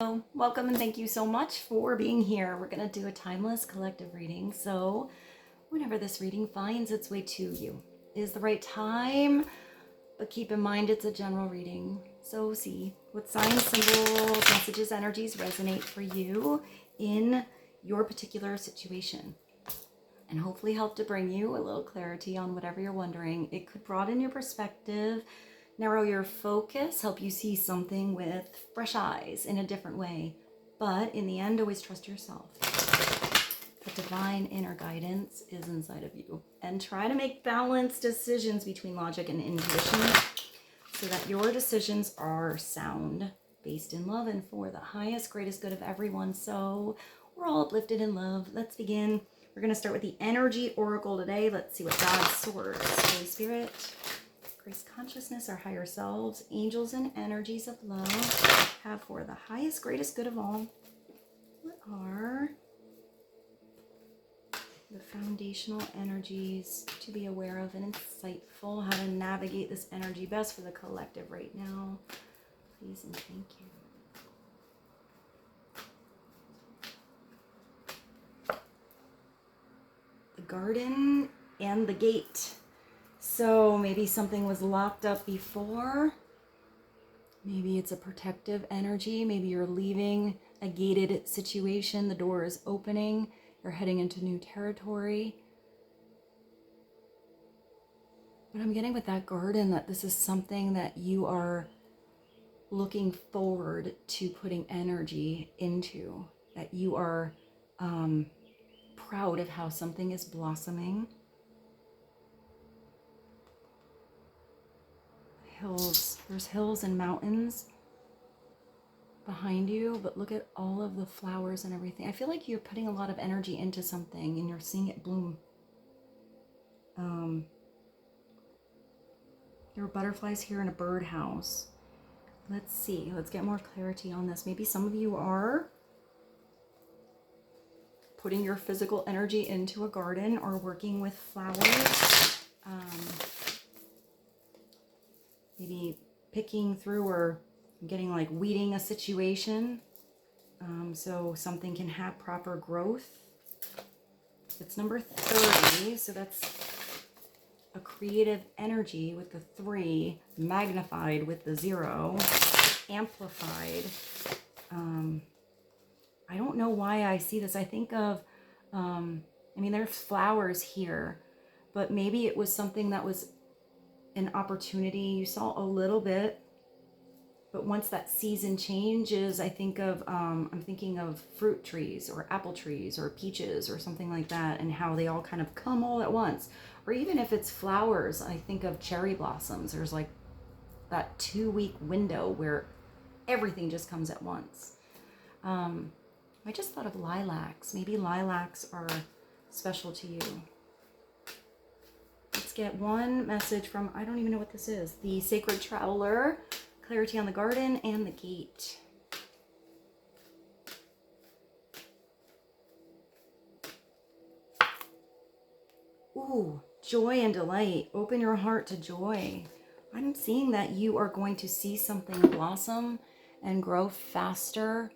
Hello, welcome and thank you so much for being here. We're going to do a timeless collective reading. So whenever this reading finds its way to you is the right time, but keep in mind it's a general reading. So see what signs, symbols, messages, energies resonate for you in your particular situation. And hopefully help to bring you a little clarity on whatever you're wondering. It could broaden your perspective, narrow your focus, help you see something with fresh eyes in a different way. But in the end, always trust yourself. The divine inner guidance is inside of you. And try to make balanced decisions between logic and intuition so that your decisions are sound, based in love, and for the highest, greatest good of everyone. So we're all uplifted in love. Let's begin. We're going to start with the energy oracle today. Let's see what God's source, Holy Spirit, Grace consciousness, our higher selves, angels and energies of love have for the highest, greatest good of all. What are the foundational energies to be aware of and insightful? How to navigate this energy best for the collective right now. Please and thank you. The garden and the gate. So maybe something was locked up before. Maybe it's a protective energy. Maybe you're leaving a gated situation. The door is opening. You're heading into new territory. But I'm getting with that garden that this is something that you are looking forward to putting energy into. That you are proud of how something is blossoming. Hills, there's hills and mountains behind you, but look at all of the flowers and everything. I feel like you're putting a lot of energy into something and you're seeing it bloom. There are butterflies here in a birdhouse. Let's see, let's get more clarity on this. Maybe some of you are putting your physical energy into a garden or working with flowers. Maybe picking through or getting like weeding a situation so something can have proper growth. It's number 30, so that's a creative energy with the 3, magnified with the 0, amplified. I don't know why I see this. I think of, there's flowers here, but maybe it was something that was an opportunity. You saw a little bit, but once that season changes, I think of I'm thinking of fruit trees or apple trees or peaches or something like that, and how they all kind of come all at once. Or even if it's flowers, I think of cherry blossoms. There's like that 2-week window where everything just comes at once. I just thought of lilacs. Maybe lilacs are special to you. Let's get one message from, I don't even know what this is, the Sacred Traveler, clarity on the garden and the gate. Ooh, joy and delight. Open your heart to joy. I'm seeing that you are going to see something blossom and grow faster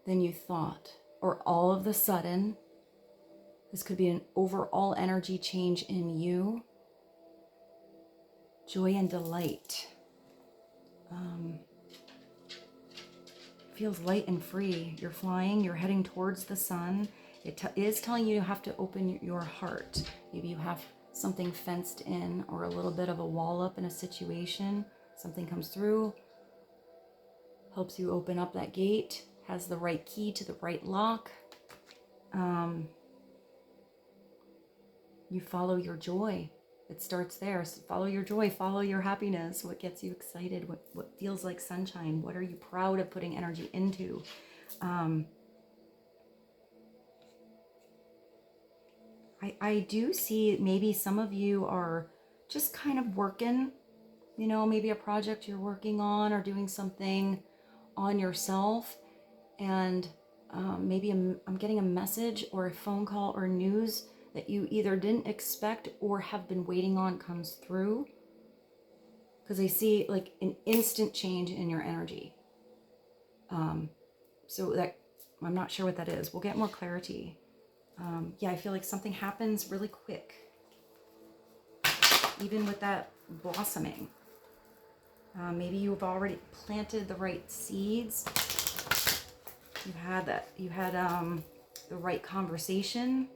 than you thought, or all of the sudden. This could be an overall energy change in you. Joy and delight. Feels light and free. You're flying, you're heading towards the sun. It is telling you have to open your heart. Maybe you have something fenced in or a little bit of a wall up in a situation. Something comes through, helps you open up that gate, has the right key to the right lock. You follow your joy. It starts there. So follow your joy, follow your happiness. What gets you excited? What feels like sunshine? What are you proud of putting energy into? I do see maybe some of you are just kind of working, maybe a project you're working on or doing something on yourself. And maybe I'm getting a message or a phone call or news that you either didn't expect or have been waiting on comes through. Because I see like an instant change in your energy. So that, I'm not sure what that is. We'll get more clarity. Yeah, I feel like something happens really quick. Even with that blossoming. Maybe you've already planted the right seeds. You had the right conversation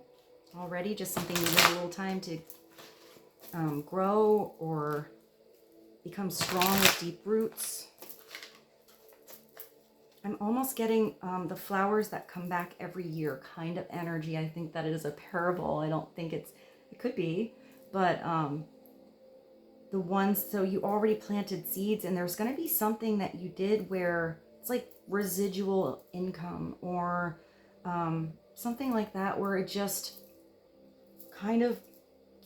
already, just something you need a little time to grow or become strong with deep roots. I'm almost getting the flowers that come back every year kind of energy. I think that it is a parable. I don't think it could be, but the ones, so you already planted seeds, and there's going to be something that you did where it's like residual income or something like that, where it just kind of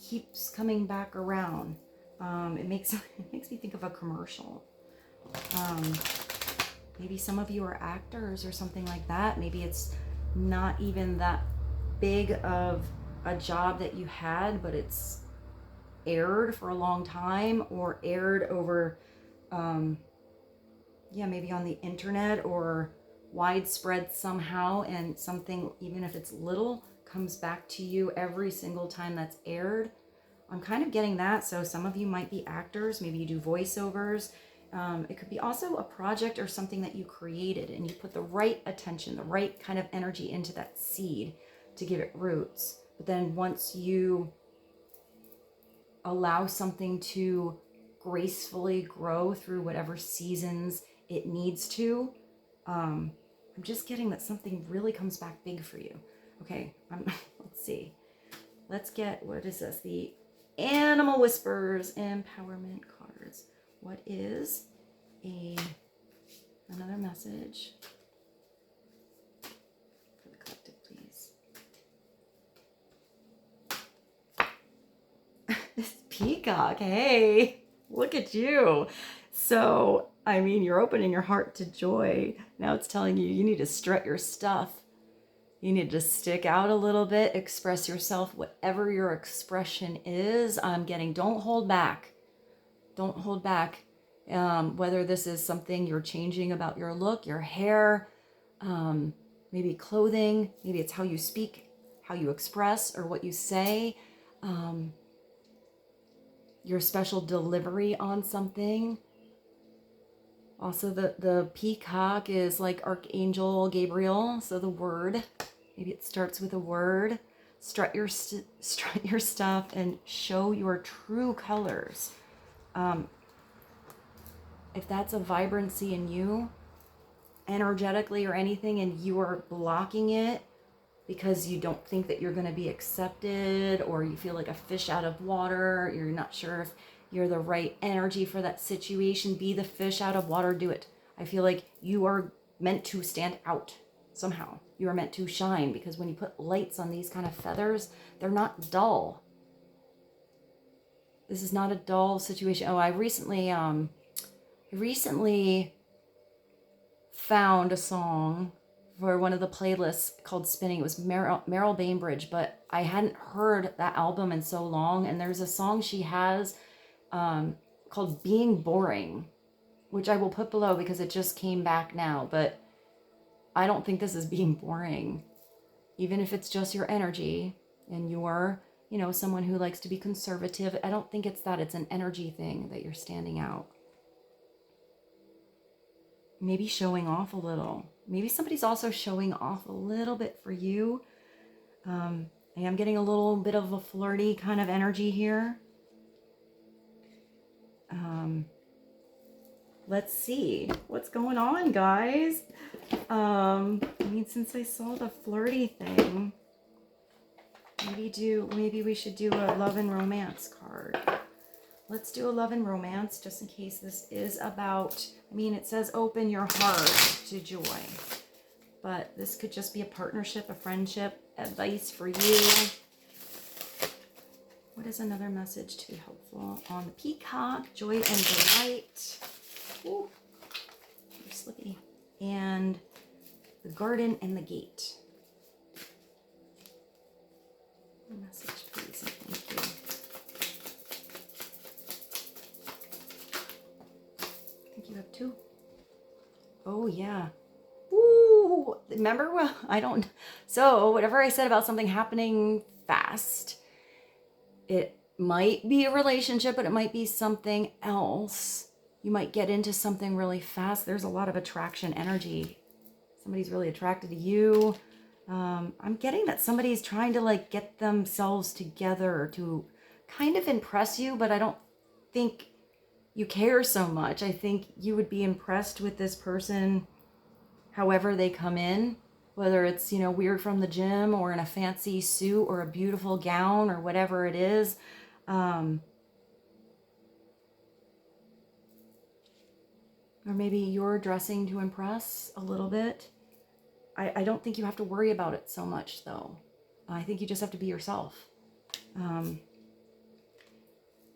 keeps coming back around. It makes me think of a commercial. Maybe some of you are actors or something like that. Maybe it's not even that big of a job that you had, but it's aired for a long time, or aired over, yeah, maybe on the internet or widespread somehow, and something, even if it's little, comes back to you every single time that's aired. I'm kind of getting that. So some of you might be actors, maybe you do voiceovers. It could be also a project or something that you created, and you put the right attention, the right kind of energy into that seed to give it roots. But then once you allow something to gracefully grow through whatever seasons it needs to, I'm just getting that something really comes back big for you. Okay, let's see. Let's get, what is this? The Animal Whispers Empowerment cards. What is another message for the collective, please? This Peacock, hey, look at you. So, I mean, you're opening your heart to joy. Now it's telling you need to strut your stuff. You need to stick out a little bit, express yourself, whatever your expression is. I'm getting, don't hold back. Don't hold back. Whether this is something you're changing about your look, your hair, maybe clothing, maybe it's how you speak, how you express, or what you say, your special delivery on something. Also, the peacock is like Archangel Gabriel, so the word. Maybe it starts with a word. Strut your stuff and show your true colors. If that's a vibrancy in you, energetically or anything, and you are blocking it because you don't think that you're going to be accepted, or you feel like a fish out of water, you're not sure if you're the right energy for that situation, be the fish out of water, do it. I feel like you are meant to stand out somehow. You are meant to shine, because when you put lights on these kind of feathers, they're not dull. This is not a dull situation. Oh, I recently found a song for one of the playlists called Spinning. It was Merril Bainbridge, but I hadn't heard that album in so long. And there's a song she has called Being Boring, which I will put below because it just came back now. But I don't think this is being boring. Even if it's just your energy and you're, you know, someone who likes to be conservative, I don't think it's that. It's an energy thing that you're standing out. Maybe showing off a little. Maybe somebody's also showing off a little bit for you. I am getting a little bit of a flirty kind of energy here. Let's see what's going on, guys. I mean, since I saw the flirty thing, maybe we should do a love and romance card. Let's do a love and romance, just in case this is about, I mean, it says open your heart to joy, but this could just be a partnership, a friendship, advice for you. What is another message to be helpful on the peacock? Joy and delight. Ooh, you're slippy. And the garden and the gate. A message, please, and thank you. I think you have two. Oh, yeah. So remember, well, so whatever I said about something happening fast, it might be a relationship, but it might be something else. You might get into something really fast. There's a lot of attraction energy. Somebody's really attracted to you. I'm getting that somebody's trying to like get themselves together to kind of impress you, but I don't think you care so much. I think you would be impressed with this person however they come in, whether it's, you know, weird from the gym or in a fancy suit or a beautiful gown or whatever it is. Or maybe you're dressing to impress a little bit. I don't think you have to worry about it so much, though. I think you just have to be yourself.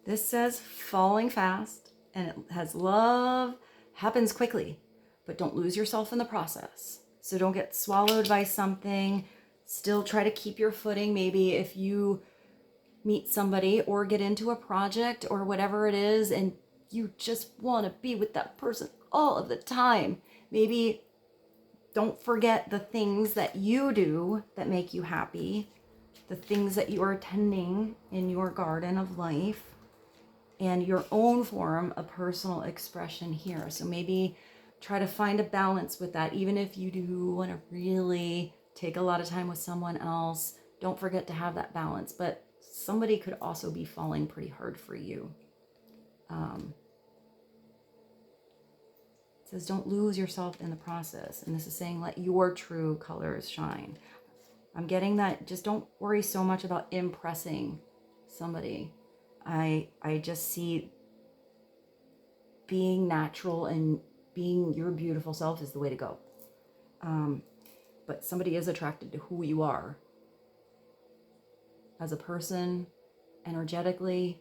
This says falling fast, and it has love happens quickly, but don't lose yourself in the process. So don't get swallowed by something. Still try to keep your footing. Maybe if you meet somebody or get into a project or whatever it is, and you just want to be with that person all of the time, maybe don't forget the things that you do that make you happy, the things that you are tending in your garden of life, and your own form of personal expression here. So maybe try to find a balance with that. Even if you do want to really take a lot of time with someone else, don't forget to have that balance. But somebody could also be falling pretty hard for you. It says don't lose yourself in the process. And this is saying let your true colors shine. I'm getting that just don't worry so much about impressing somebody. I just see being natural and being your beautiful self is the way to go. But somebody is attracted to who you are as a person, energetically.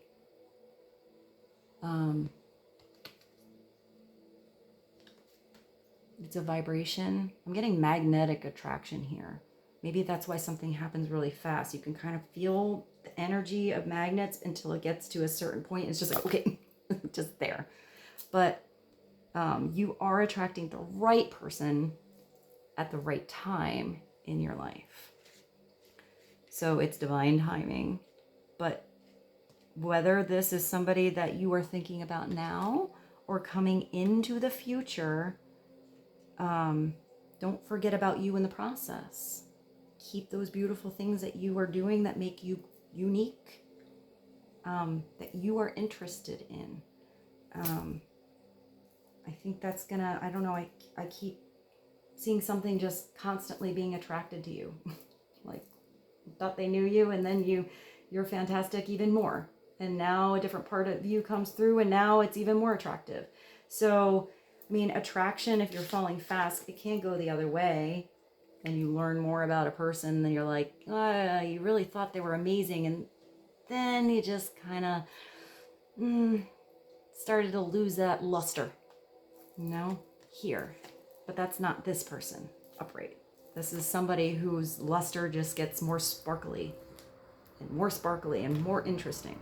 It's a vibration. I'm getting magnetic attraction here. Maybe that's why something happens really fast. You can kind of feel the energy of magnets until it gets to a certain point. It's just like, okay, just there. But you are attracting the right person at the right time in your life. So it's divine timing. But whether this is somebody that you are thinking about now or coming into the future, don't forget about you in the process. Keep those beautiful things that you are doing that make you unique, that you are interested in. I think that's gonna, I don't know, I keep seeing something just constantly being attracted to you. Like, thought they knew you, and then you're fantastic even more. And now a different part of you comes through, and now it's even more attractive. So, I mean, attraction, if you're falling fast, it can go the other way. And you learn more about a person, then you're like, you really thought they were amazing. And then you just kind of started to lose that luster, you know, here. But that's not this person upright. This is somebody whose luster just gets more sparkly and more interesting.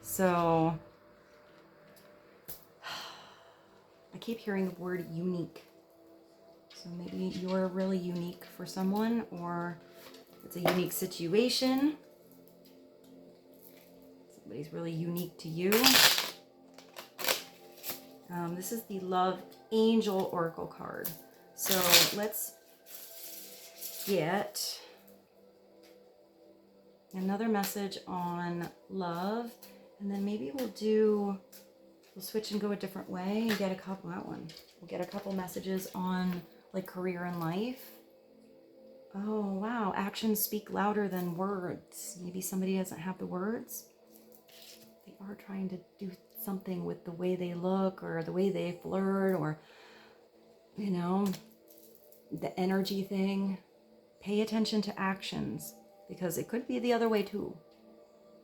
So I keep hearing the word unique. So maybe you're really unique for someone, or it's a unique situation. Somebody's really unique to you. This is the Love Angel Oracle card. So let's get another message on love, and then maybe we'll switch and go a different way and get a couple, we'll get a couple messages on like career and life. Oh, wow. Actions speak louder than words. Maybe somebody doesn't have the words. They are trying to do something with the way they look or the way they flirt, or, you know, the energy thing. Pay attention to actions, because it could be the other way too.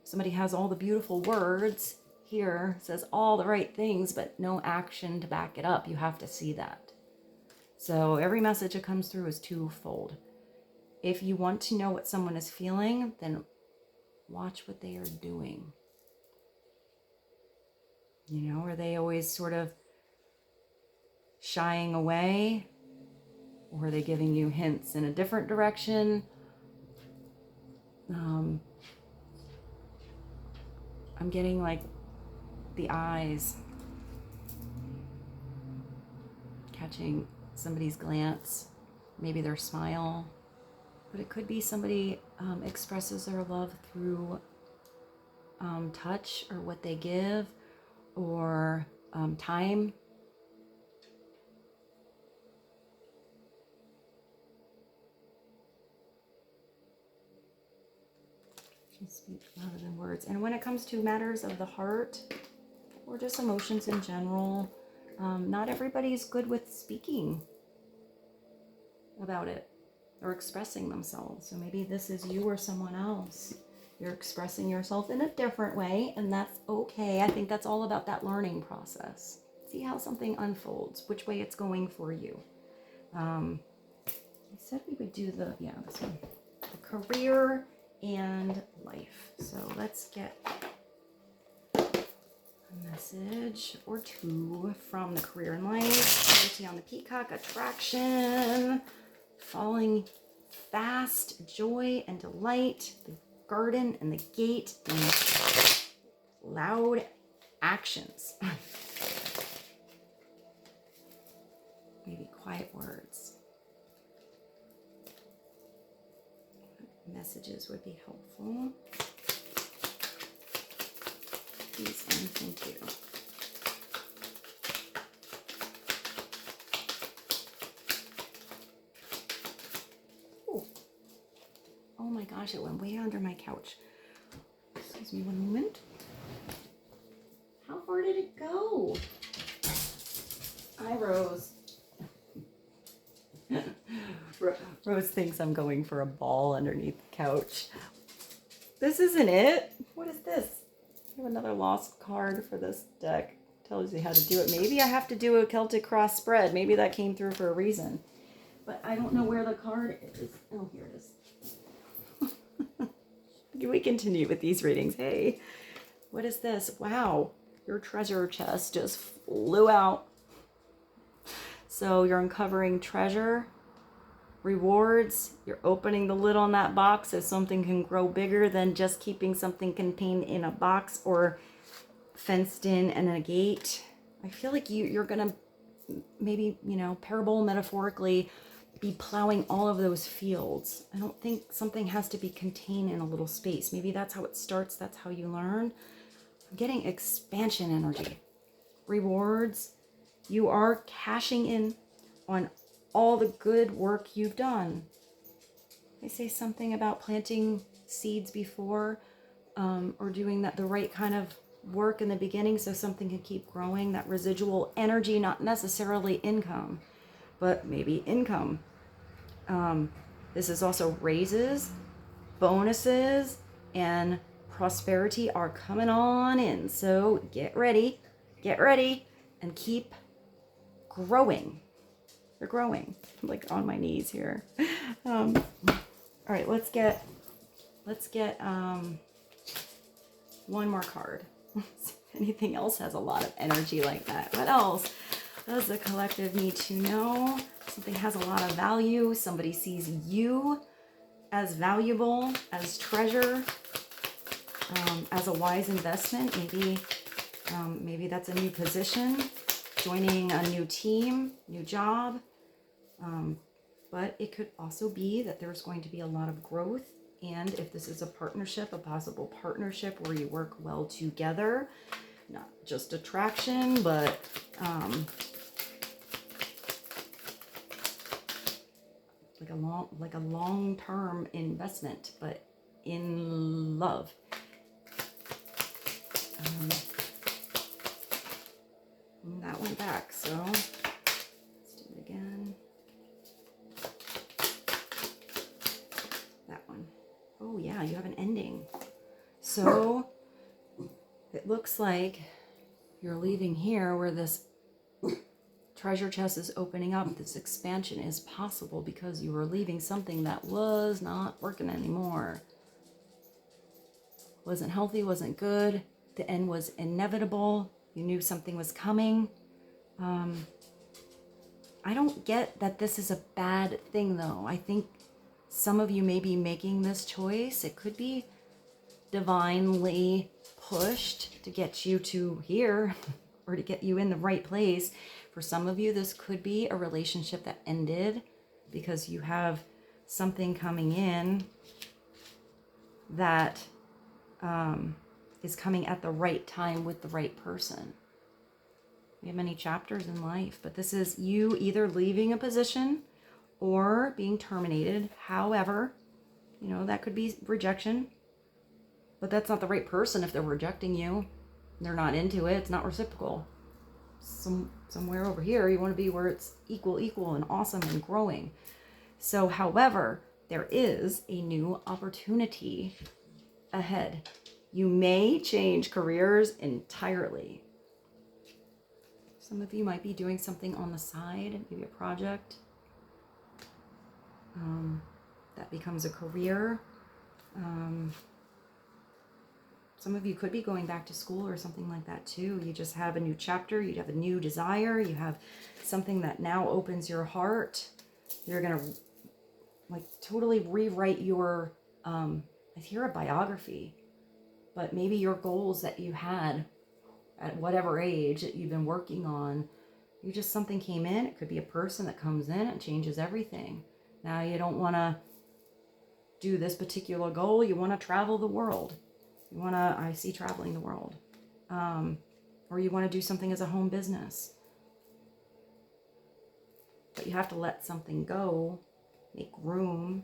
Somebody has all the beautiful words here, says all the right things, but no action to back it up. You have to see that. So every message that comes through is twofold. If you want to know what someone is feeling, then watch what they are doing. You know, are they always sort of shying away? Or are they giving you hints in a different direction? I'm getting like the eyes, catching somebody's glance, maybe their smile. But it could be somebody expresses their love through touch or what they give, or time. Speak louder than words. And when it comes to matters of the heart or just emotions in general, not everybody's good with speaking about it or expressing themselves. So maybe this is you or someone else. You're expressing yourself in a different way, and that's okay. I think that's all about that learning process. See how something unfolds, which way it's going for you. I said we would do this one. The career and life. So let's get a message or two from the career and life. Clarity on the Peacock, attraction, falling fast, joy and delight, the garden and the gate, and loud actions. Maybe quiet words. Messages would be helpful. Please and thank you. Oh. Oh my gosh, it went way under my couch. Excuse me one moment. How far did it go? Hi, Rose. Rose thinks I'm going for a ball underneath the couch. This isn't it. What is this? I have another lost card for this deck. Tells you how to do it. Maybe I have to do a Celtic cross spread. Maybe that came through for a reason. But I don't know where the card is. Oh, here it is. We continue with these readings. Hey, what is this? Wow, your treasure chest just flew out. So you're uncovering treasure, rewards. You're opening the lid on that box so something can grow bigger than just keeping something contained in a box or fenced in and a gate. I feel like you're gonna maybe, parable metaphorically, be plowing all of those fields. I don't think something has to be contained in a little space. Maybe that's how it starts. That's how you learn. I'm getting expansion energy, rewards. You are cashing in on all the good work you've done. They say something about planting seeds before, or doing the right kind of work in the beginning so something can keep growing. That residual energy, not necessarily income, but maybe income. This is also raises, bonuses, and prosperity are coming on in. So get ready, and keep growing. They're growing. I'm like on my knees here. All right, let's get one more card. Anything else has a lot of energy like that. What else does the collective need to know? Something has a lot of value. Somebody sees you as valuable, as treasure, as a wise investment. Maybe that's a new position, joining a new team, new job. But it could also be that there's going to be a lot of growth. And if this is a partnership, a possible partnership where you work well together, not just attraction, but like a long-term investment, but in love. That went back, so let's do it again. That one. Oh yeah, you have an ending. So it looks like you're leaving here where this treasure chest is opening up. This expansion is possible because you were leaving something that was not working anymore. Wasn't healthy, wasn't good. The end was inevitable. You knew something was coming. I don't get that this is a bad thing, though. I think some of you may be making this choice. It could be divinely pushed to get you to here or to get you in the right place. For some of you, this could be a relationship that ended because you have something coming in that is coming at the right time with the right person. We have many chapters in life, but this is you either leaving a position or being terminated. However, you know, that could be rejection, but that's not the right person if they're rejecting you. They're not into it. It's not reciprocal. Somewhere over here, you want to be where it's equal and awesome and growing. So, however, there is a new opportunity ahead. You may change careers entirely. Some of you might be doing something on the side, maybe a project that becomes a career. Some of you could be going back to school or something like that too. You just have a new chapter, you have a new desire, you have something that now opens your heart. You're going to like totally rewrite your, I hear a biography, but maybe your goals that you had at whatever age that you've been working on, something came in. It could be a person that comes in and changes everything. Now you don't want to do this particular goal. You want to travel the world. I see traveling the world. Or you want to do something as a home business. But you have to let something go, make room,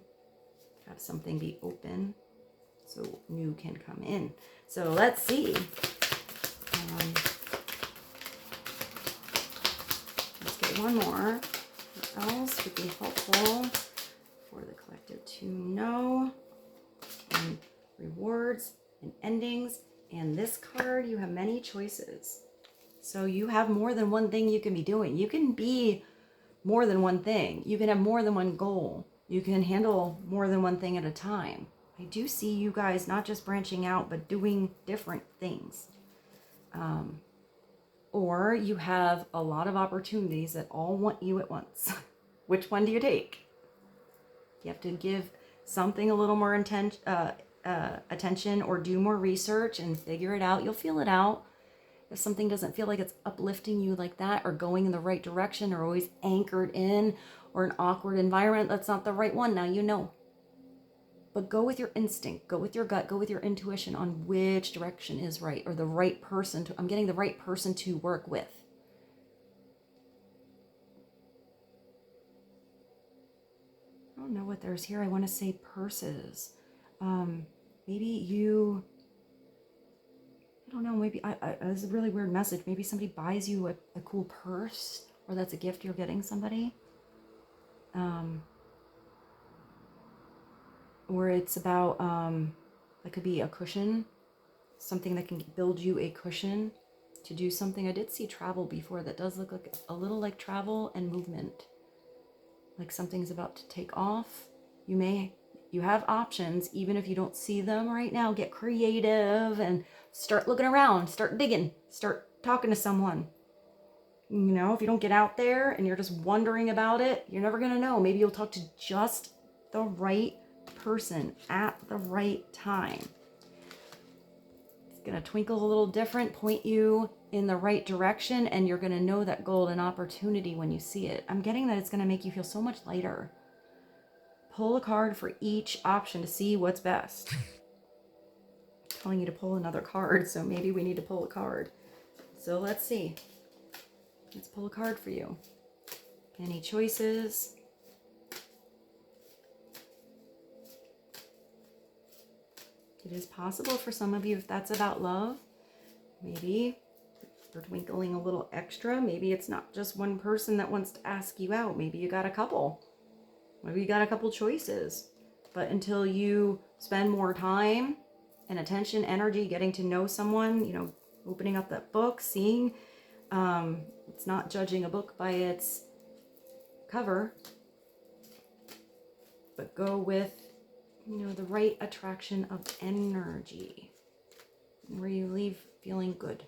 have something be open so new can come in. So let's see. Let's get one more. What else would be helpful for the collective to know? And rewards and endings. And this card, you have many choices. So you have more than one thing you can be doing. You can be more than one thing. You can have more than one goal. You can handle more than one thing at a time. I do see you guys not just branching out, but doing different things. Or you have a lot of opportunities that all want you at once. Which one do you take? You have to give something a little more attention or do more research and figure it out. You'll feel it out. If something doesn't feel like it's uplifting you like that or going in the right direction or always anchored in or an awkward environment, that's not the right one. Now you know. But go with your instinct, go with your gut, go with your intuition on which direction is right or the right person. I'm getting the right person to work with. I don't know what there's here. I want to say purses. Maybe you, I don't know, maybe it's a really weird message. Maybe somebody buys you a cool purse, or that's a gift you're getting somebody. Or it's about, that could be a cushion, something that can build you a cushion to do something. I did see travel before. That does look like a little like travel and movement. Like something's about to take off. You have options, even if you don't see them right now. Get creative and start looking around, start digging, start talking to someone. You know, if you don't get out there and you're just wondering about it, you're never going to know. Maybe you'll talk to just the right person at the right time. It's going to twinkle a little different, point you in the right direction, and you're going to know that golden opportunity when you see it. I'm getting that it's going to make you feel so much lighter. Pull a card for each option to see what's best. I'm telling you to pull another card, so maybe we need to pull a card. So let's see. Let's pull a card for you. Any choices? It is possible for some of you, if that's about love, maybe you're twinkling a little extra. Maybe it's not just one person that wants to ask you out. Maybe you got a couple. Maybe you got a couple choices. But until you spend more time and attention, energy, getting to know someone, you know, opening up that book, seeing, it's not judging a book by its cover, but go with, you know, the right attraction of energy, where you leave feeling good,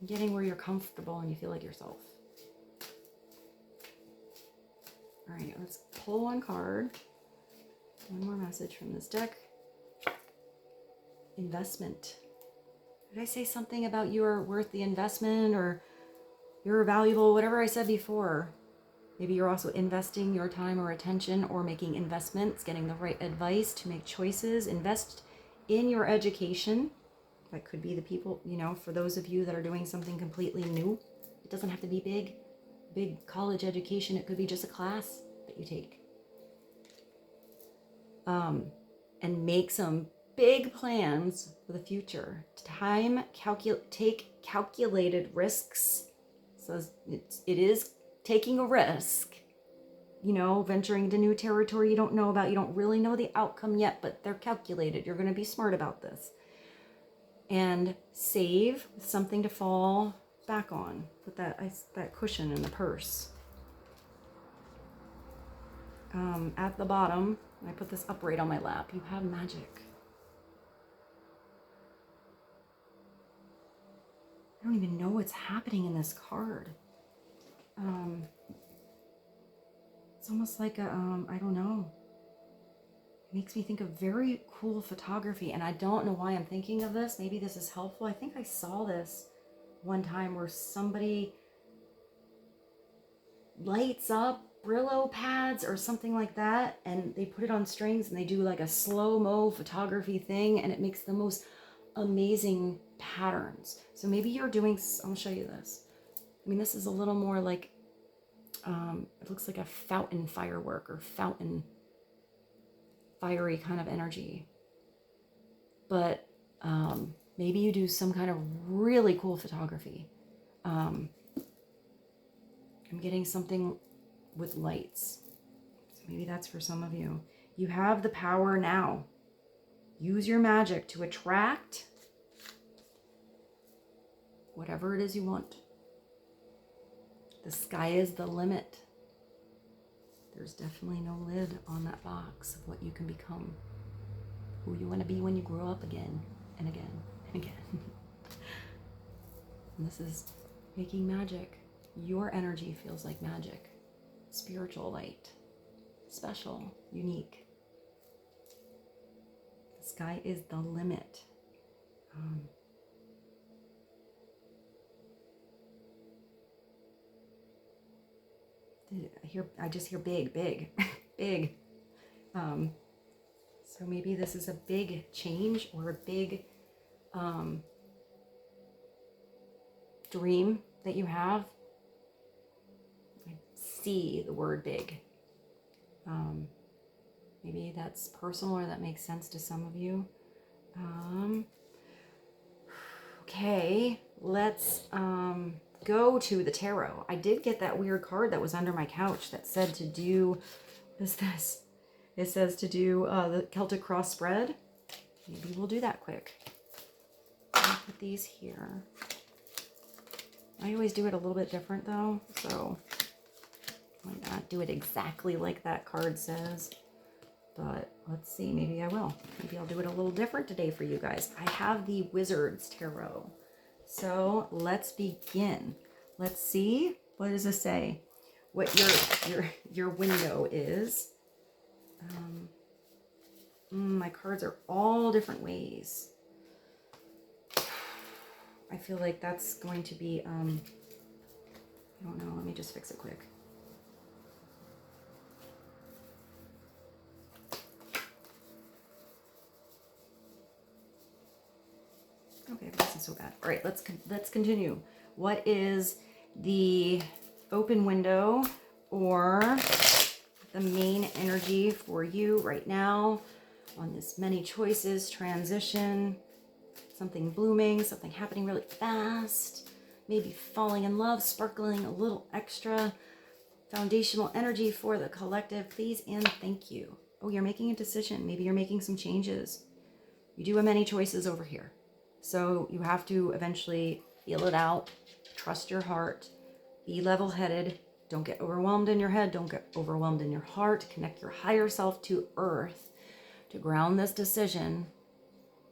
getting where you're comfortable and you feel like yourself. All right, let's pull one card. One more message from this deck. Investment. Did I say something about you're worth the investment or you're valuable, whatever I said before? Maybe you're also investing your time or attention or making investments, getting the right advice to make choices. Invest in your education. That could be the people, you know, for those of you that are doing something completely new. It doesn't have to be big college education. It could be just a class that you take. And make some big plans for the future. Take calculated risks. So it is taking a risk, you know, venturing into new territory you don't know about. You don't really know the outcome yet, but they're calculated. You're going to be smart about this. And save with something to fall back on. Put that cushion in the purse. At the bottom, I put this upright on my lap. You have magic. I don't even know what's happening in this card. It's almost like a, I don't know. It makes me think of very cool photography, and I don't know why I'm thinking of this. Maybe this is helpful. I think I saw this one time where somebody lights up Brillo pads or something like that, and they put it on strings and they do like a slow-mo photography thing, and it makes the most amazing patterns. So maybe you're doing, I'll show you this. I mean, this is a little more like, it looks like a fountain firework or fountain fiery kind of energy. But maybe you do some kind of really cool photography. I'm getting something with lights. So maybe that's for some of you. You have the power now. Use your magic to attract whatever it is you want. The sky is the limit. There's definitely no lid on that box of what you can become. Who you want to be when you grow up again and again and again. And this is making magic. Your energy feels like magic. Spiritual light. Special. Unique. The sky is the limit. I just hear big, big. So maybe this is a big change or a big dream that you have. I see the word big. Maybe that's personal or that makes sense to some of you. Okay, let's go to the tarot. I did get that weird card that was under my couch that said to do, what is this? It says to do the Celtic cross spread. Maybe we'll do that quick. I'll put these here. I always do it a little bit different though, so I might not do it exactly like that card says, but let's see, maybe I will. Maybe I'll do it a little different today for you guys. I have the Wizard's Tarot. So let's begin. Let's see, what does this say? What your window is. My cards are all different ways. I feel like that's going to be, I don't know, let me just fix it quick. Okay, this isn't so bad. All right, let's continue. What is the open window or the main energy for you right now on this many choices transition? Something blooming, something happening really fast, maybe falling in love, sparkling a little extra foundational energy for the collective, please and thank you. Oh, you're making a decision. Maybe you're making some changes. You do have many choices over here. So you have to eventually feel it out, trust your heart, be level-headed, don't get overwhelmed in your head, don't get overwhelmed in your heart, connect your higher self to earth to ground this decision,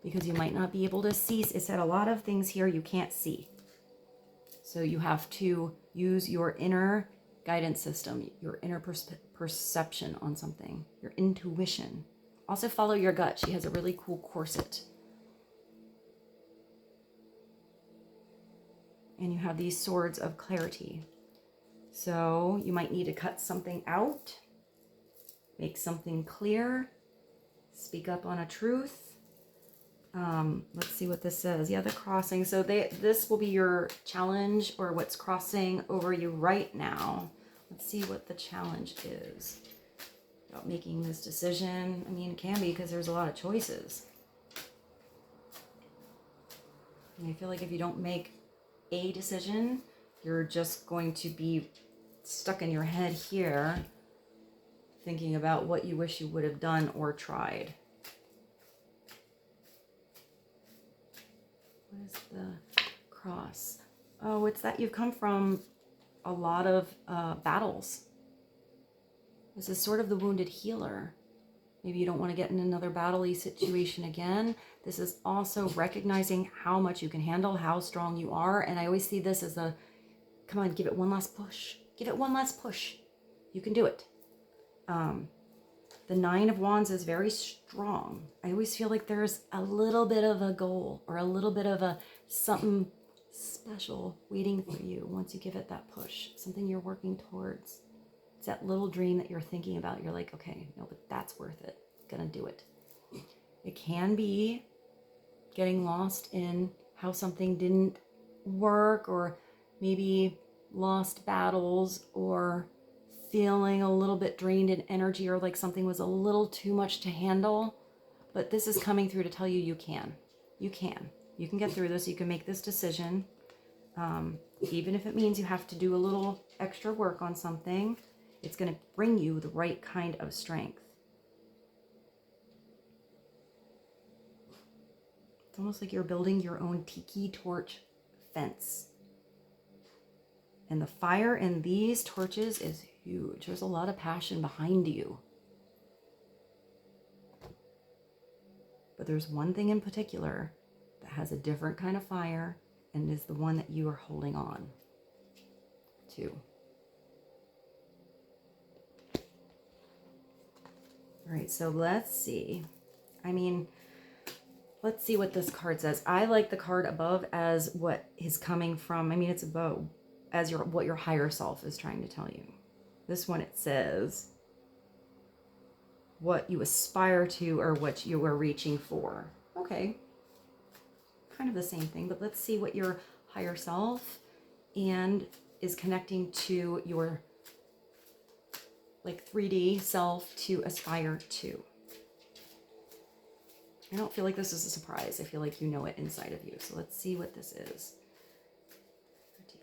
because you might not be able to see. It said a lot of things here you can't see. So you have to use your inner guidance system, your inner perception on something, your intuition. Also follow your gut. She has a really cool corset. And you have these swords of clarity. So you might need to cut something out, make something clear, speak up on a truth. Let's see what this says. Yeah, the crossing. So this will be your challenge, or what's crossing over you right now. Let's see what the challenge is about making this decision. I mean, it can be because there's a lot of choices. And I feel like if you don't make a decision, you're just going to be stuck in your head here thinking about what you wish you would have done or tried. What is the cross? Oh, it's that you've come from a lot of battles. This is sort of the wounded healer. Maybe you don't want to get in another battle-y situation again. This is also recognizing how much you can handle, how strong you are. And I always see this as a, come on, give it one last push. Give it one last push. You can do it. The Nine of Wands is very strong. I always feel like there's a little bit of a goal or a little bit of a something special waiting for you once you give it that push. Something you're working towards. It's that little dream that you're thinking about. You're like, okay, no, but that's worth it. Gonna do it. It can be getting lost in how something didn't work, or maybe lost battles, or feeling a little bit drained in energy, or like something was a little too much to handle. But this is coming through to tell you you can. You can. You can get through this. You can make this decision. Even if it means you have to do a little extra work on something, it's going to bring you the right kind of strength. It's almost like you're building your own tiki torch fence. And the fire in these torches is huge. There's a lot of passion behind you. But there's one thing in particular that has a different kind of fire, and is the one that you are holding on to. All right, so let's see. I mean, let's see what this card says. I like the card above as what is coming from, I mean, it's about as what your higher self is trying to tell you. This one, it says what you aspire to or what you are reaching for. Okay, kind of the same thing, but let's see what your higher self and is connecting to your like 3D self to aspire to. I don't feel like this is a surprise. I feel like you know it inside of you. So let's see what this is.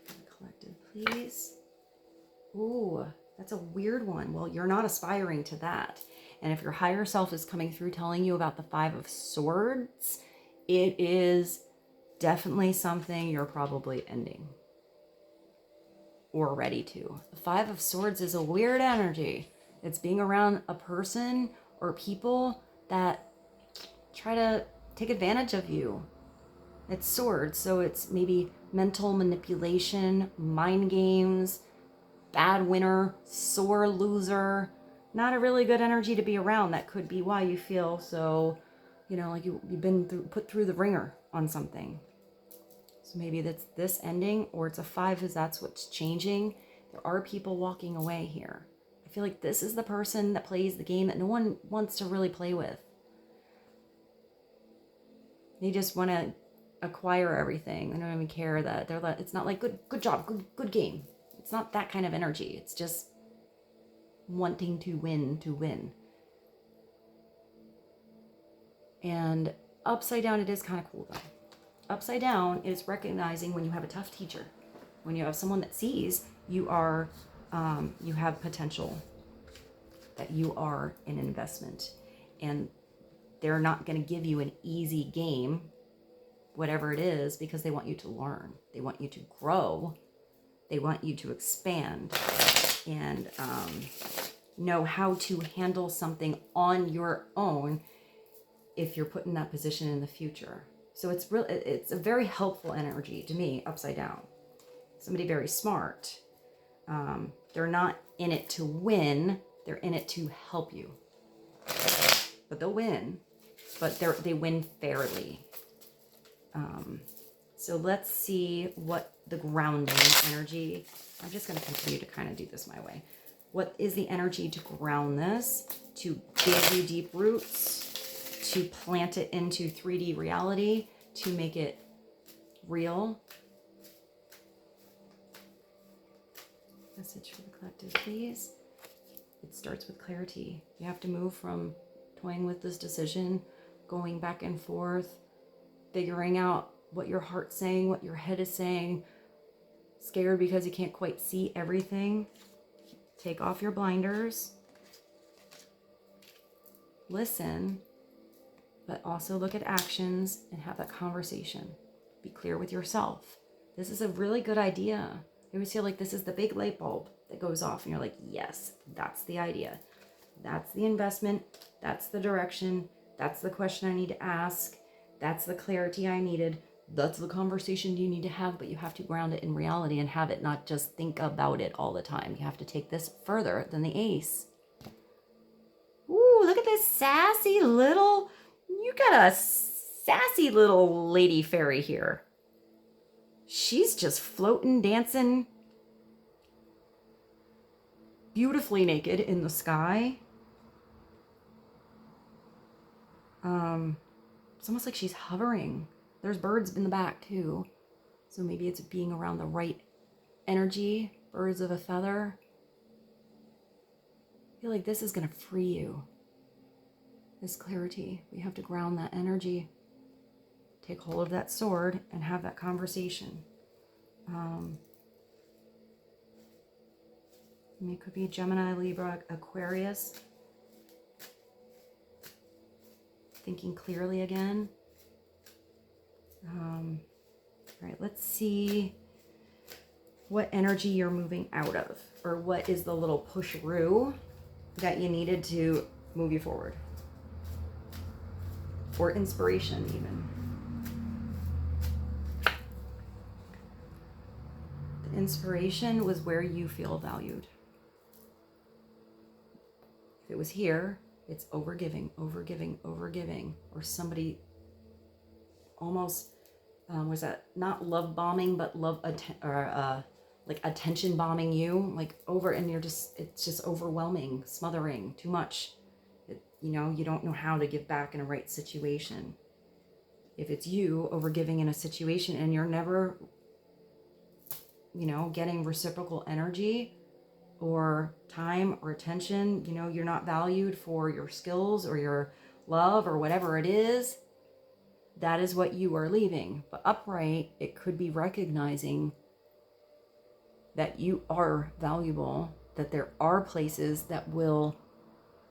For the collective, please. Ooh, that's a weird one. Well, you're not aspiring to that. And if your higher self is coming through telling you about the Five of Swords, it is definitely something you're probably ending or ready to. The Five of Swords is a weird energy. It's being around a person or people that try to take advantage of you. It's swords, so it's maybe mental manipulation, mind games, bad winner, sore loser. Not a really good energy to be around. That could be why you feel so, you know, like you've been put through the ringer on something. So maybe that's this ending, or it's a 5 because that's what's changing. There are people walking away here. I feel like this is the person that plays the game that no one wants to really play with. They just want to acquire everything. They don't even care that they're like, it's not like good job, good game. It's not that kind of energy. It's just wanting to win. And upside down, it is kind of cool though. Upside down is recognizing when you have a tough teacher, when you have someone that sees you are, you have potential, that you are an investment, and they're not going to give you an easy game, whatever it is, because they want you to learn. They want you to grow. They want you to expand and know how to handle something on your own if you're put in that position in the future. So it's a very helpful energy to me, upside down. Somebody very smart. They're not in it to win. They're in it to help you. But they'll win. But they win fairly. So let's see what the grounding energy... I'm just going to continue to kind of do this my way. What is the energy to ground this? To give you deep roots? To plant it into 3D reality? To make it real? Message for the collective, please. It starts with clarity. You have to move from toying with this decision, going back and forth, figuring out what your heart's saying, what your head is saying, scared because you can't quite see everything. Take off your blinders. Listen, but also look at actions and have that conversation. Be clear with yourself. This is a really good idea. I always feel like this is the big light bulb that goes off and you're like, yes, that's the idea. That's the investment. That's the direction. That's the question I need to ask. That's the clarity I needed. That's the conversation you need to have, but you have to ground it in reality and have it not just think about it all the time. You have to take this further than the ace. Ooh, look at this sassy little, you got a sassy little lady fairy here. She's just floating, dancing, beautifully naked in the sky. It's almost like she's hovering. There's birds in the back too. So maybe it's being around the right energy, birds of a feather. I feel like this is going to free you. This clarity. We have to ground that energy. Take hold of that sword and have that conversation. It could be Gemini, Libra, Aquarius. Thinking clearly again. All right, let's see what energy you're moving out of, or what is the little push-roo that you needed to move you forward, or inspiration even. The inspiration was where you feel valued. If it was here, it's overgiving, overgiving, overgiving, or somebody almost was that not love bombing, but like attention bombing you, like over, and it's just overwhelming, smothering, too much. You know, you don't know how to give back in a right situation. If it's you overgiving in a situation and you're never, getting reciprocal energy or time or attention, you're not valued for your skills or your love or whatever it is, that is what you are leaving. But upright, it could be recognizing that you are valuable, that there are places that will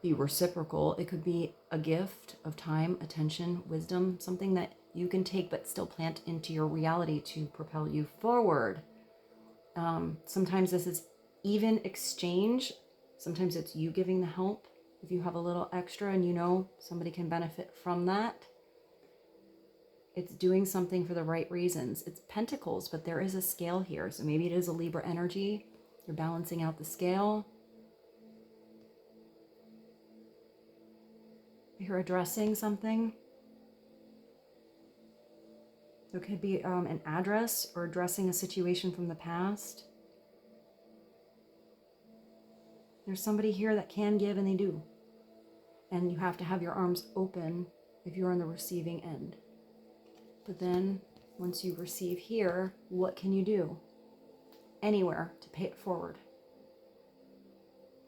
be reciprocal. It could be a gift of time, attention, wisdom, something that you can take but still plant into your reality to propel you forward. Sometimes this is even exchange. Sometimes it's you giving the help. If you have a little extra and somebody can benefit from that. It's doing something for the right reasons. It's pentacles, but there is a scale here. So maybe it is a Libra energy. You're balancing out the scale. You're addressing something. It could be an address or addressing a situation from the past. There's somebody here that can give, and they do. And you have to have your arms open if you're on the receiving end. But then once you receive here, what can you do? Anywhere to pay it forward.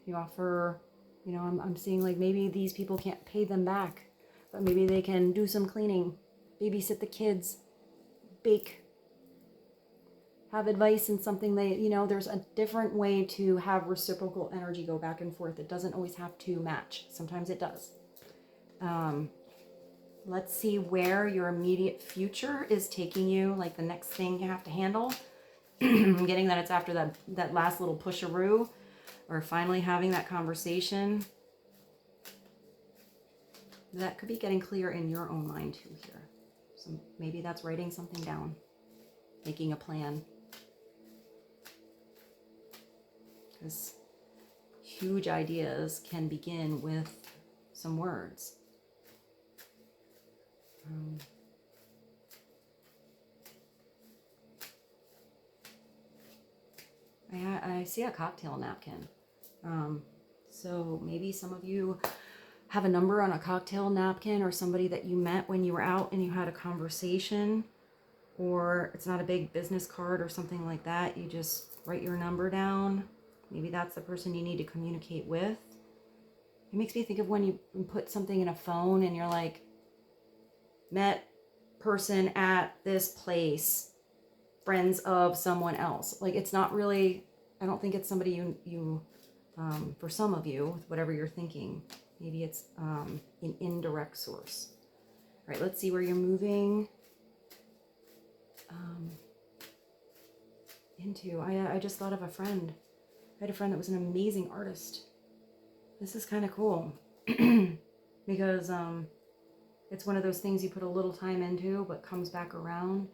You offer, I'm seeing like maybe these people can't pay them back, but maybe they can do some cleaning, babysit the kids, bake, have advice in something there's a different way to have reciprocal energy go back and forth. It doesn't always have to match. Sometimes it does. Let's see where your immediate future is taking you, like the next thing you have to handle. I'm getting that it's after that last little pusheroo, or finally having that conversation. That could be getting clear in your own mind too here. So maybe that's writing something down, making a plan. because huge ideas can begin with some words. I see a cocktail napkin. So maybe some of you have a number on a cocktail napkin, or somebody that you met when you were out and you had a conversation, or it's not a big business card or something like that. You just write your number down. Maybe that's the person you need to communicate with. It makes me think of when you put something in a phone and you're like, met person at this place, friends of someone else. Like, it's not really, I don't think it's somebody you for some of you, with whatever you're thinking, maybe it's an indirect source. All right, let's see where you're moving into. I just thought of a friend. I had a friend that was an amazing artist. This is kind of cool because it's one of those things you put a little time into but comes back around.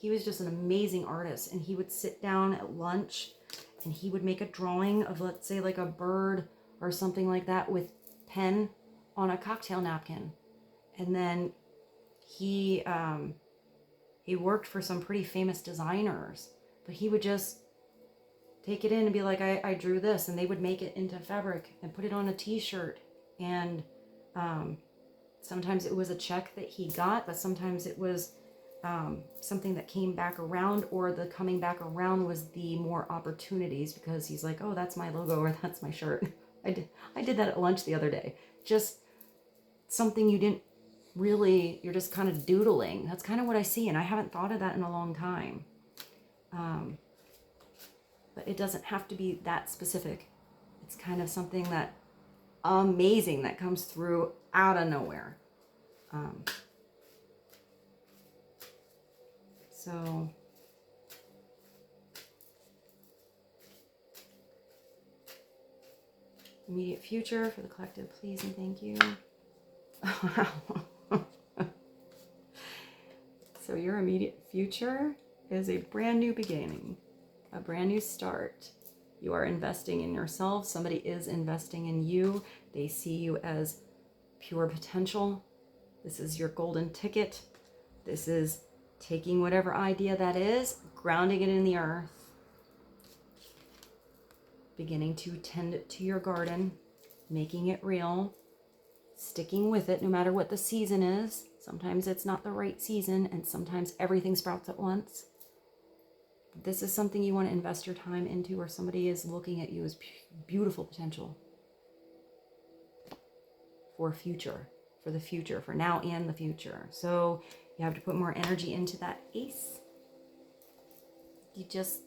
He was just an amazing artist, and he would sit down at lunch and he would make a drawing of, let's say, like a bird or something like that with pen on a cocktail napkin. And then he worked for some pretty famous designers, but he would just take it in and be like, I drew this, and they would make it into fabric and put it on a t-shirt. And sometimes it was a check that he got, but sometimes it was something that came back around, or the coming back around was the more opportunities, because he's like, oh, that's my logo, or that's my shirt. I did that at lunch the other day. Just something you didn't really, you're just kind of doodling. That's kind of what I see, and I haven't thought of that in a long time. But it doesn't have to be that specific. It's kind of something that amazing that comes through out of nowhere. So immediate future for the collective, please and thank you. So your immediate future is a brand new beginning, a brand new start. You are investing in yourself. Somebody is investing in you. They see you as pure potential. This is your golden ticket. This is taking whatever idea that is, grounding it in the earth, beginning to tend it to your garden, making it real, sticking with it no matter what the season is. Sometimes it's not the right season, and sometimes everything sprouts at once. This is something you want to invest your time into, or somebody is looking at you as beautiful potential for future, for the future, for now and the future. So you have to put more energy into that ace. You just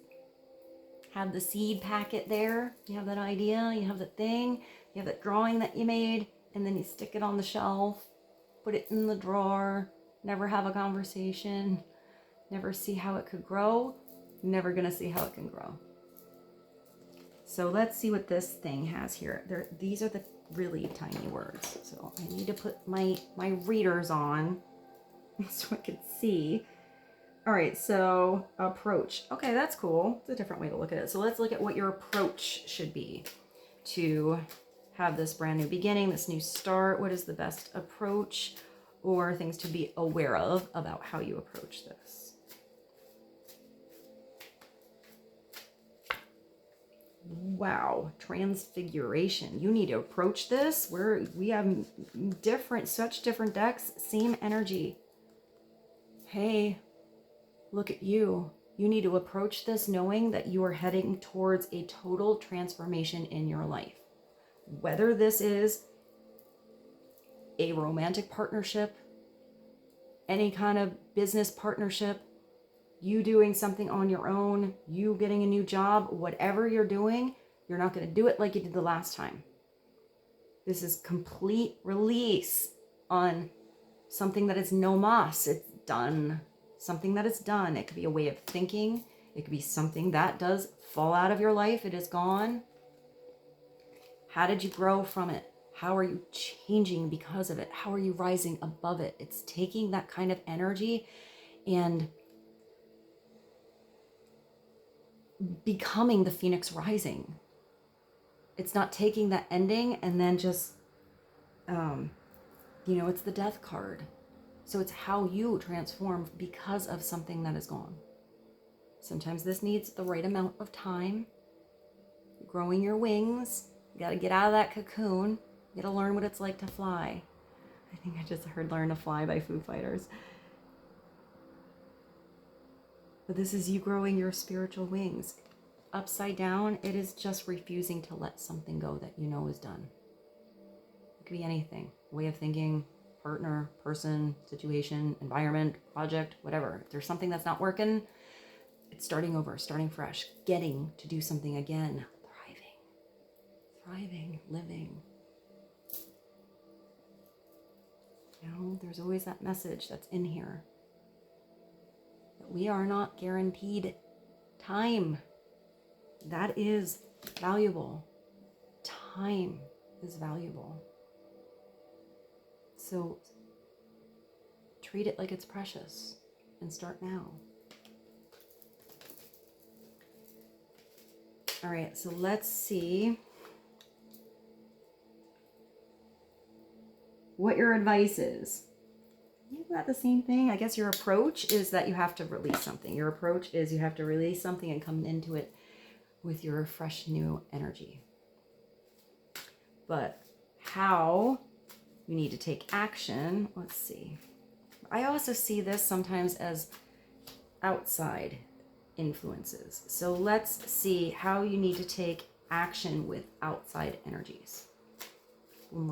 have the seed packet there. You have that idea, you have the thing, you have that drawing that you made, and then you stick it on the shelf, put it in the drawer, never have a conversation, never see how it could grow, never gonna see how it can grow. So let's see what this thing has here. These are the really tiny words. So I need to put my readers on so I can see. All right, so approach. Okay, that's cool. It's a different way to look at it. So let's look at what your approach should be to have this brand new beginning, this new start. What is the best approach, or things to be aware of about how you approach this? Wow, transfiguration. You need to approach this. We have such different decks, same energy. Hey, look at you. You need to approach this knowing that you are heading towards a total transformation in your life. Whether this is a romantic partnership, any kind of business partnership, you doing something on your own, you getting a new job, whatever you're doing, you're not going to do it like you did the last time. This is complete release on something that is no mas. It's done. Something that is done. It could be a way of thinking. It could be something that does fall out of your life. It is gone. How did you grow from it? How are you changing because of it? How are you rising above it? It's taking that kind of energy and becoming the phoenix rising. It's not taking that ending and then just, you know, it's the death card. So it's how you transform because of something that is gone. Sometimes this needs the right amount of time. Growing your wings. You got to get out of that cocoon. You got to learn what it's like to fly. I think I just heard Learn to Fly by Foo Fighters. But this is you growing your spiritual wings. Upside down, it is just refusing to let something go that you know is done. It could be anything. Way of thinking, partner, person, situation, environment, project, whatever. If there's something that's not working, it's starting over, starting fresh, getting to do something again, thriving, living. You know, there's always that message that's in here. That we are not guaranteed time. That is valuable. Time is valuable. So treat it like it's precious and start now. All right, so let's see what your advice is. Isn't that the same thing? I guess your approach is that you have to release something. Your approach is you have to release something and come into it with your fresh new energy. But how you need to take action, let's see. I also see this sometimes as outside influences. So let's see how you need to take action with outside energies. We'll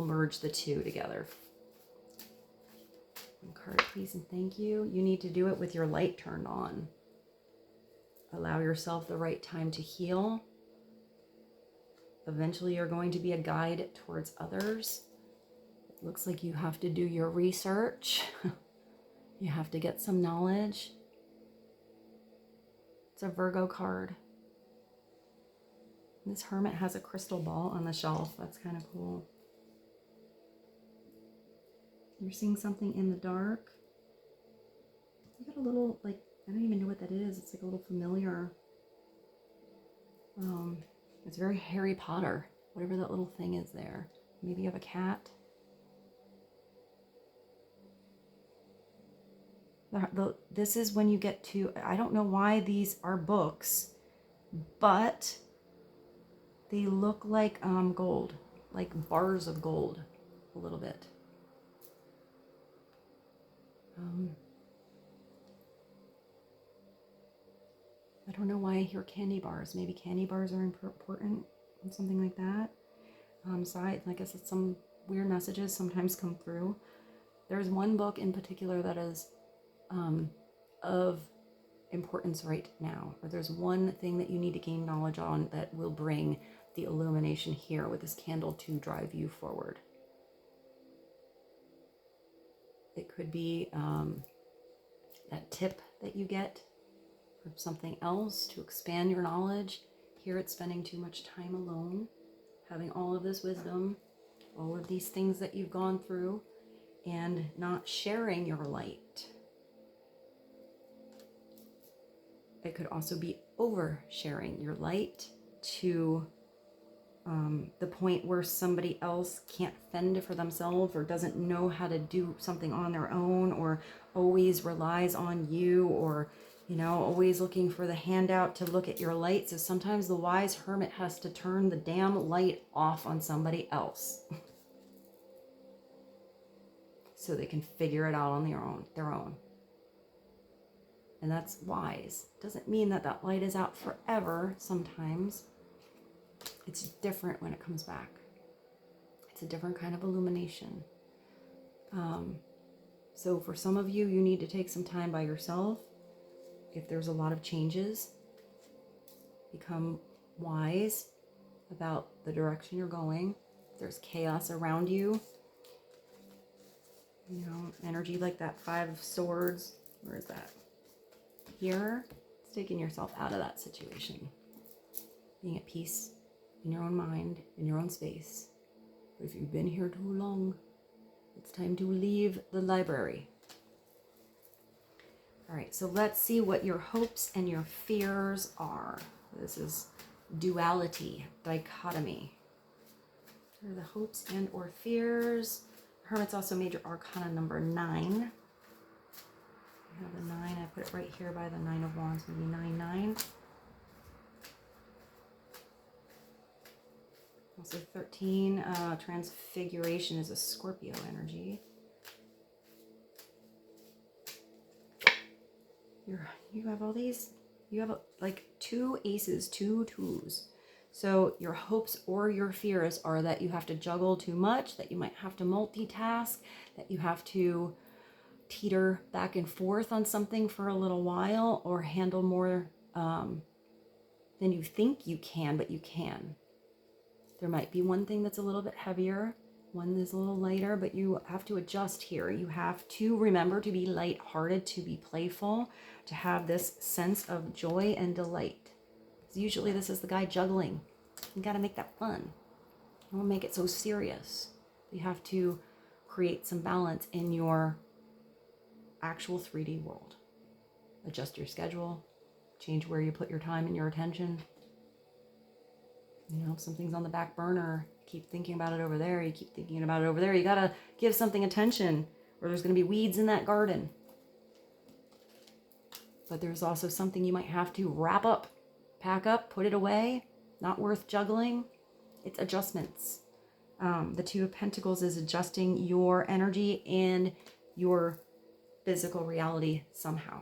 merge the two together. One card, please, and thank you. You need to do it with your light turned on. Allow yourself the right time to heal. Eventually, you're going to be a guide towards others. It looks like you have to do your research. You have to get some knowledge. It's a Virgo card. This hermit has a crystal ball on the shelf. That's kind of cool. You're seeing something in the dark. You got a little, like, I don't even know what that is. It's like a little familiar. It's very Harry Potter, whatever that little thing is there. Maybe you have a cat. This is when you get to, I don't know why these are books, but they look like gold, like bars of gold, a little bit. I don't know why I hear candy bars. Maybe candy bars are important and something like that. So I guess it's some weird messages sometimes come through. There's one book in particular that is of importance right now, or there's one thing that you need to gain knowledge on that will bring the illumination here with this candle to drive you forward. It could be that tip that you get from something else to expand your knowledge. Here it's spending too much time alone, having all of this wisdom, all of these things that you've gone through, and not sharing your light. It could also be oversharing your light to the point where somebody else can't fend for themselves or doesn't know how to do something on their own, or always relies on you, or, you know, always looking for the handout to look at your light. So sometimes the wise hermit has to turn the damn light off on somebody else so they can figure it out on their own. And that's wise. Doesn't mean that that light is out forever. Sometimes it's different when it comes back. It's a different kind of illumination. So for some of you, you need to take some time by yourself. If there's a lot of changes, become wise about the direction you're going. If there's chaos around you, you know, energy like that 5 of Swords, where is that? Here, it's taking yourself out of that situation. Being at peace in your own mind, in your own space. But if you've been here too long, it's time to leave the library. All right, so let's see what your hopes and your fears are. This is duality, dichotomy. What are the hopes and or fears? Hermit's also major arcana number 9. I have the 9. I put it right here by the 9 of Wands, maybe 9. Also 13, transfiguration is a Scorpio energy. You have all these, you have like 2 aces, 2 twos. So your hopes or your fears are that you have to juggle too much, that you might have to multitask, that you have to teeter back and forth on something for a little while, or handle more than you think you can, but you can. There might be one thing that's a little bit heavier, one that's a little lighter, but you have to adjust here. You have to remember to be lighthearted, to be playful, to have this sense of joy and delight. Usually this is the guy juggling. You got to make that fun. Don't make it so serious. You have to create some balance in your actual 3D world. Adjust your schedule, change where you put your time and your attention. You know, if something's on the back burner, keep thinking about it over there. You keep thinking about it over there. You got to give something attention, or there's going to be weeds in that garden. But there's also something you might have to wrap up, pack up, put it away. Not worth juggling. It's adjustments. The 2 of Pentacles is adjusting your energy and your physical reality somehow.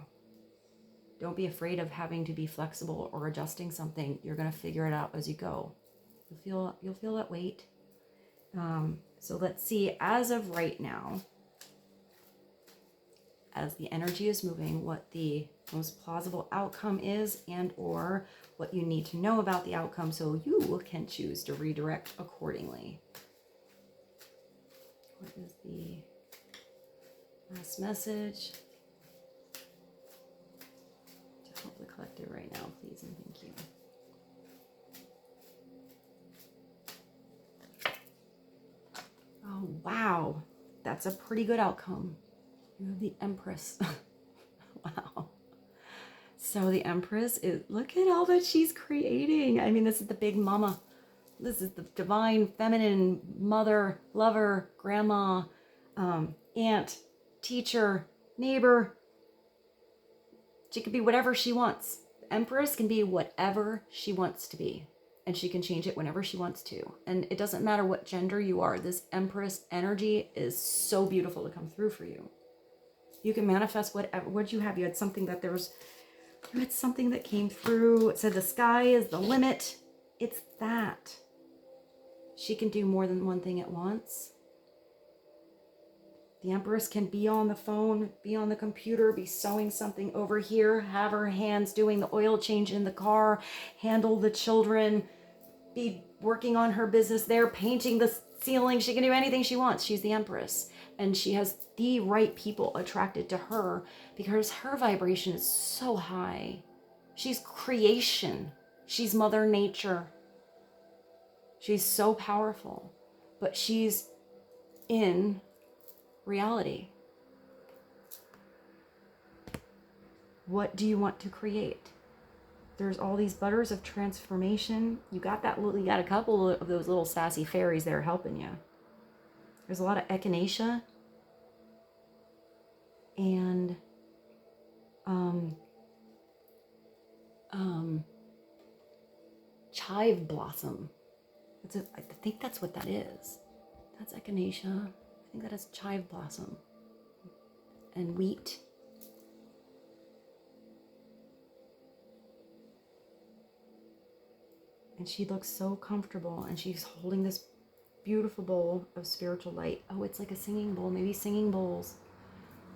Don't be afraid of having to be flexible or adjusting something. You're going to figure it out as you go. You'll feel that weight. So let's see, as of right now, as the energy is moving, what the most plausible outcome is, and or what you need to know about the outcome so you can choose to redirect accordingly. What is the last message to help the collective right now, please and thank you. Oh, wow. That's a pretty good outcome. You have the Empress. Wow. So the Empress is, look at all that she's creating. I mean, this is the big mama. This is the divine feminine mother, lover, grandma, aunt, teacher, neighbor. She could be whatever she wants. The Empress can be whatever she wants to be. And she can change it whenever she wants to. And it doesn't matter what gender you are. This Empress energy is so beautiful to come through for you. You can manifest whatever. What you have? You had something that you had something that came through. It said the sky is the limit. It's that. She can do more than one thing at once. The Empress can be on the phone, be on the computer, be sewing something over here, have her hands doing the oil change in the car, handle the children, be working on her business there, painting the ceiling. She can do anything she wants. She's the Empress. And she has the right people attracted to her because her vibration is so high. She's creation. She's Mother Nature. She's so powerful. But she's in reality. What do you want to create? There's all these butters of transformation. You got a couple of those little sassy fairies there helping you. There's a lot of echinacea and chive blossom. I think that's what that is. That's echinacea. I think that is chive blossom and wheat. And she looks so comfortable, and she's holding this beautiful bowl of spiritual light. Oh, it's like a singing bowl, maybe singing bowls.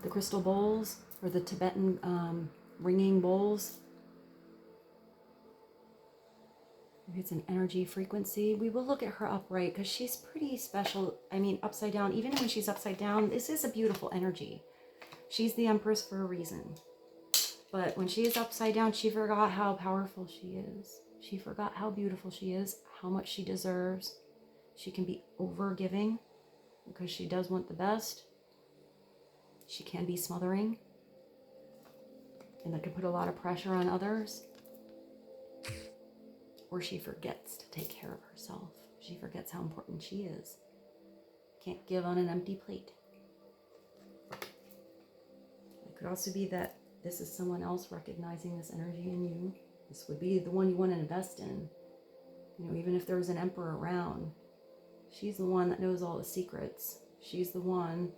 The crystal bowls, or the Tibetan ringing bowls. Maybe it's an energy frequency. We will look at her upright because she's pretty special. I mean, upside down, even when she's upside down, this is a beautiful energy. She's the Empress for a reason. But when she is upside down, she forgot how powerful she is. She forgot how beautiful she is, how much she deserves. She can be over-giving because she does want the best. She can be smothering. and that can put a lot of pressure on others. Or she forgets to take care of herself. She forgets how important she is. Can't give on an empty plate. It could also be that this is someone else recognizing this energy in you. This would be the one you want to invest in. You know, even if there's an emperor around, she's the one that knows all the secrets. She's the one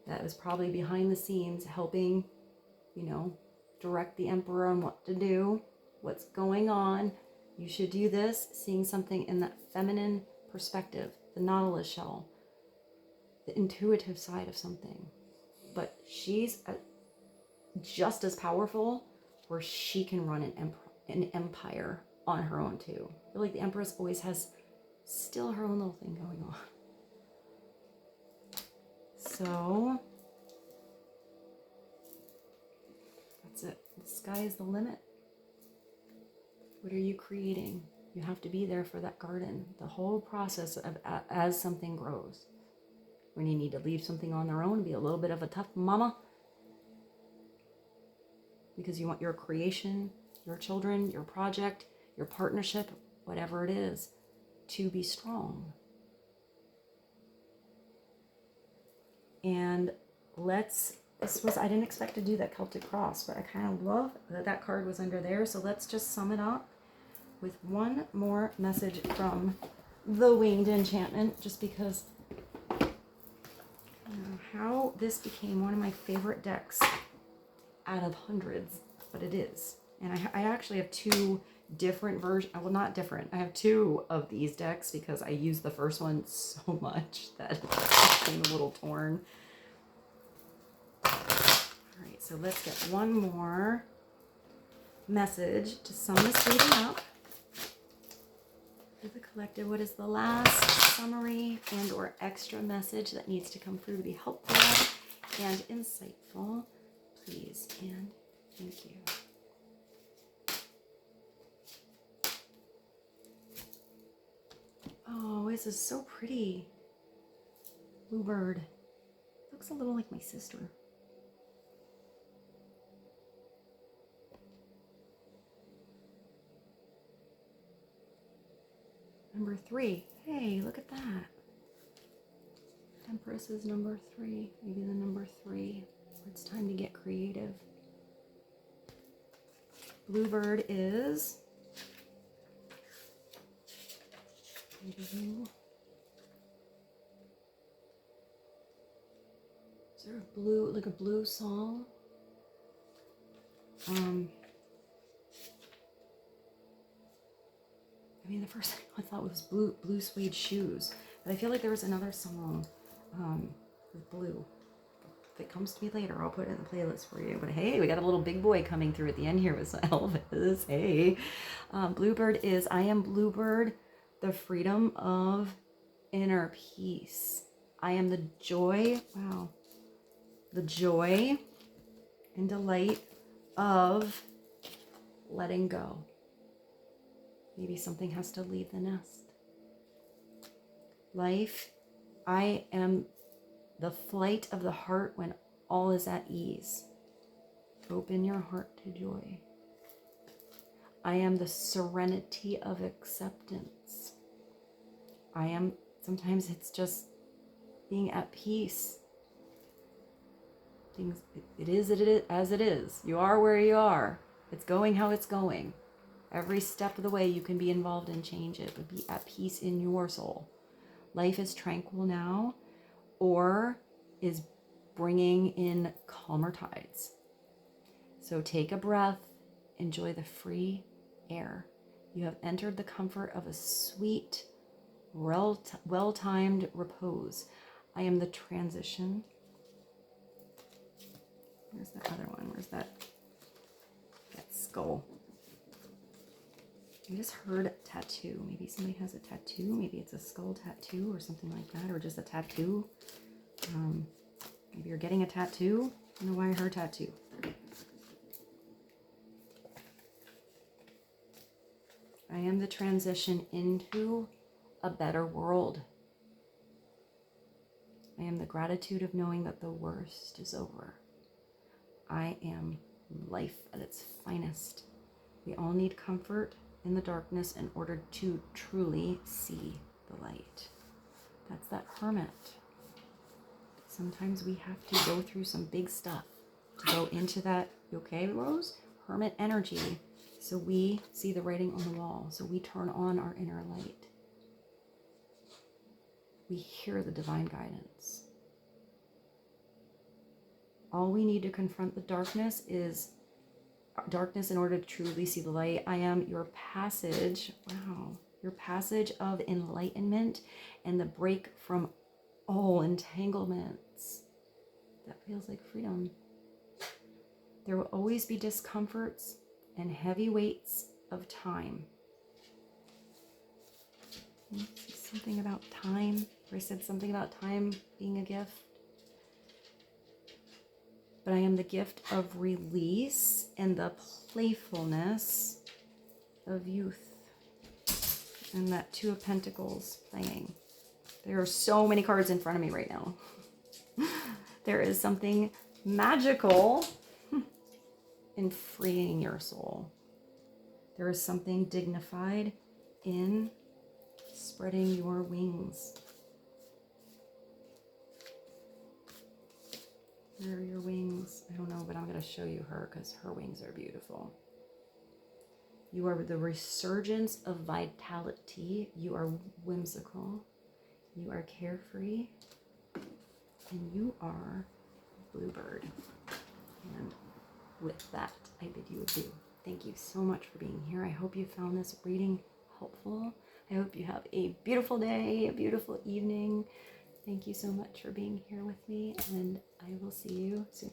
that was probably behind the scenes helping, you know, direct the emperor on what to do, what's going on. You should do this, seeing something in that feminine perspective, the nautilus shell, the intuitive side of something. But she's just as powerful, where she can run an empire on her own too. I feel like the Empress always has still her own little thing going on. So that's it. The sky is the limit. What are you creating? You have to be there for that garden. The whole process of as something grows. When you need to leave something on their own, be a little bit of a tough mama. Because you want your creation, your children, your project, your partnership, whatever it is, to be strong. And I didn't expect to do that Celtic cross, but I kind of love that that card was under there. So let's just sum it up with one more message from the Winged Enchantment, just because how this became one of my favorite decks out of hundreds, but it is. And I actually have two different versions. Well, not different. I have two of these decks because I use the first one so much that it's been a little torn. All right, so let's get one more message to sum this reading up. For the collective, what is the last summary and or extra message that needs to come through to be helpful and insightful? Please and thank you. Oh, this is so pretty. Bluebird. Looks a little like my sister. Number 3. Hey, look at that. Empress is number 3. Maybe the number 3. It's time to get creative. Bluebird is blue. Is there a blue, like a blue song? I mean, the first thing I thought was blue suede shoes, but I feel like there was another song with blue. If it comes to me later, I'll put it in the playlist for you. But hey, we got a little big boy coming through at the end here with Elvis. Hey, Bluebird is, I am Bluebird, the freedom of inner peace. I am the joy, wow, the joy and delight of letting go. Maybe something has to leave the nest. Life, I am the flight of the heart when all is at ease. Open your heart to joy. I am the serenity of acceptance. I am, sometimes it's just being at peace. Things, it is as it is. You are where you are. It's going how it's going. Every step of the way you can be involved and change it, but be at peace in your soul. Life is tranquil now, or is bringing in calmer tides. So take a breath, enjoy the free air. You have entered the comfort of a sweet, well-timed repose. I am the transition. Where's the other one? Where's that skull? I just heard tattoo. Maybe somebody has a tattoo. Maybe it's a skull tattoo or something like that, or just a tattoo. Maybe you're getting a tattoo. I don't know why I heard tattoo. I am the transition into a better world. I am the gratitude of knowing that the worst is over. I am life at its finest. We all need comfort in the darkness in order to truly see the light. That's that hermit. Sometimes we have to go through some big stuff to go into that, you okay, Rose? Hermit energy. So we see the writing on the wall. So we turn on our inner light. We hear the divine guidance. All we need to confront the darkness is darkness in order to truly see the light. I am your passage, wow, your passage of enlightenment and the break from all entanglements. That feels like freedom. There will always be discomforts and heavy weights of time. Something about time, or I said something about time being a gift. But I am the gift of release and the playfulness of youth. And that Two of Pentacles playing. There are so many cards in front of me right now. There is something magical in freeing your soul. There is something dignified in spreading your wings. Where are your wings? I don't know, but I'm going to show you her because her wings are beautiful. You are the resurgence of vitality. You are whimsical. You are carefree. And you are Bluebird. And with that, I bid you adieu. Thank you so much for being here. I hope you found this reading helpful. I hope you have a beautiful day, a beautiful evening. Thank you so much for being here with me, and I will see you soon.